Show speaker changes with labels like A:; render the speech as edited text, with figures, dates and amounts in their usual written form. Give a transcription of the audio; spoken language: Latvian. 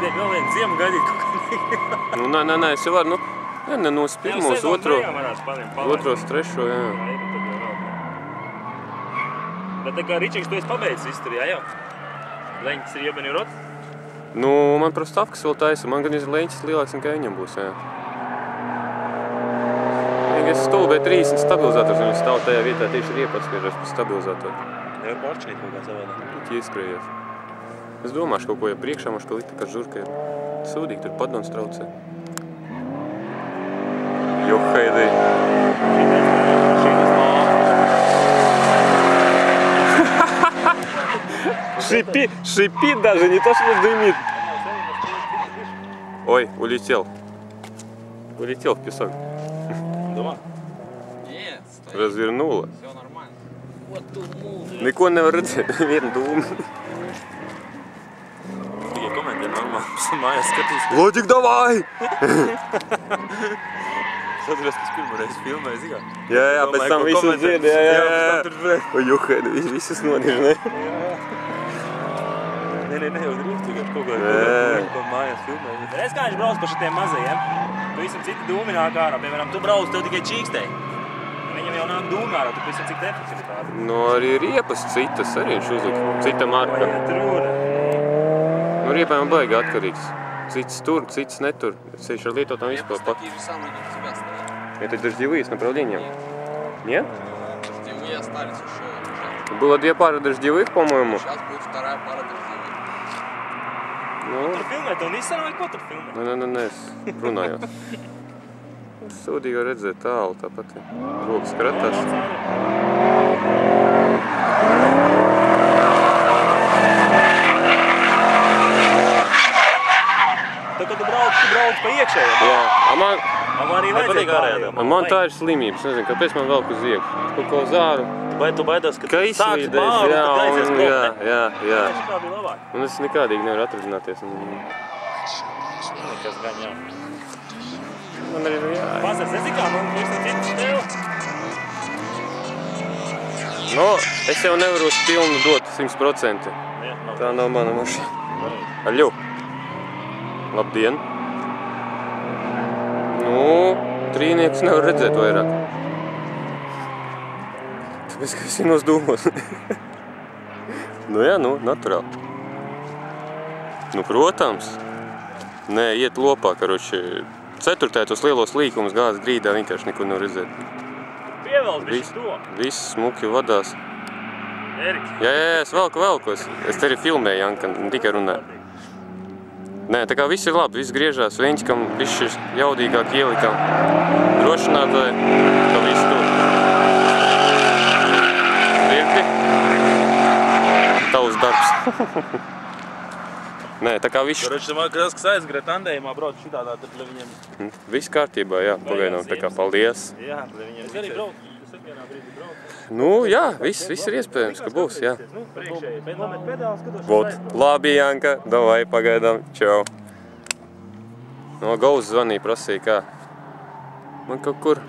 A: Tiek vēl vienu ziemu gaidīt kaut kā.
B: Nu, nē, es jau varu, nu, nenos pirmos, otros, trešo, jā.
A: Bet tā kā Ričiks, tu esi pabeidzis visu tur, jā jau? Leņķis ir jebeni rot?
B: Nu, man prostavkas vēl taisa, man gan ir leņķis lielāks, nekā viņam būs, jā. Es stulbēju 30 stabilizators, un viņš stāv tajā vietā tieši ir iepaskaidros par stabilizatoru.
A: Nevar pāršķīt kaut kā savādā.
B: Tik ieskrējies. Es domāšu kaut ko, ja priekšā maš, ka likt tā kā žurka ir sūdīgi, tur padons traucē. Johaidī. Шипит даже, не то, что дымит. Ой, улетел. Улетел в песок.
A: Дома?
C: Нет, стоит.
B: Развернуло.
C: Все нормально. Вот думал.
B: Neko nevar redzēt, viena dūma.
A: Tikai komentē normāli, mājās skatīs.
B: Loģik, davai!
A: Satveries, kas pirmoreiz filmēja, zikā?
B: Jā, pēc tam visus dzied, jā. O, Juhaidi, visus nodiž, ne?
A: Nē, jau drīz tagad kaut kā mājās filmēja. Reiz kā viņš brauc pa šitiem mazajiem, pavisam citi dūmi nāk ārā. Piemēram, tu brauc, tev tikai čīkstēji. Viņam jau nāk dūmi ārā, tu pavisam cik efektivitāti.
B: Nu, arī riepas citas, arī viņš uzlika. Cita marka. Nu, riepām baigi atkarīgs. Cits tur, cits неtur. Ceļš ar lietotām vispār pat.
C: Такие же самые, как у тебя стоят.
B: Это дождевые с направлением? Нет?
C: Дождевые остались еще лежать.
B: Было 2 пары дождевых, по-моему.
C: Сейчас будет вторая пара дождевых.
B: Nu,
A: Tur filmē, tev Nissan vai ko tur filmē?
B: nē, es runājos. Sūdīgi var redzēt tālu tāpat. Rokas kratās.
A: Tad, kad tu brauc pa iekšējā.
B: Jā, man
A: Arī vajadzēja pārējā.
B: man tā ir slimības. Nezinu, kāpēc man velk uz iekšu. Kaut ko zāru.
A: Tu baidās, ka
B: Ka
A: sāks
B: izslīdēs,
A: bāru,
B: jā,
A: tad aizies
B: un
A: prom, ne?
B: jā.
A: Šitā bija labāk.
B: Un es nekādīgi nevaru atradzināties.
A: Nekas gan jā.
B: Man arī jā.
A: Pazars, nezinu kā, man visam citas tev.
B: Nu, es jau nevaru uz pilnu dot 100%. Tā nav mana mašīna. Aļu! Labdien! Nu, trīnieks nevar redzēt vairāk. Tāpēc, ka visi nos dūmos. Nu jā, naturāli. Nu, protams. Nē, iet lopā, karoči. Ceturtajā tos lielos līkumus gāzes grīdā vienkārši neko nevar redzēt.
A: Pievelc bišķi to.
B: Viss smuki vadās.
A: Eriks.
B: Jā, es velku. Es te arī filmēju, Janka, ne tikai runāju. Nē, tā kā viss ir labi, viss griežās, Veņķikam bišķi jaudīgāk ielikam. Drošinātāji, ka viss tur. Rieki. Tavs darbs. Nē, tā kā viss...
A: Karoči, man kas aizgrēt tandējumā brauc šitādā, tad viņiem...
B: Viss kārtībā, jā, pagaidām, tā kā paldies.
A: Jā, viņiem... Es arī braucu, es vienā brīdī braucu.
B: Nu, jā, viss ir iespējams, ka būs, jā.
A: Nu, priekšēji, nomet pedāls, skatos...
B: Vot, labi, Janka, davai, pagaidām, čau. No Gauz zvanīja, prasīja, kā. Man kaut kur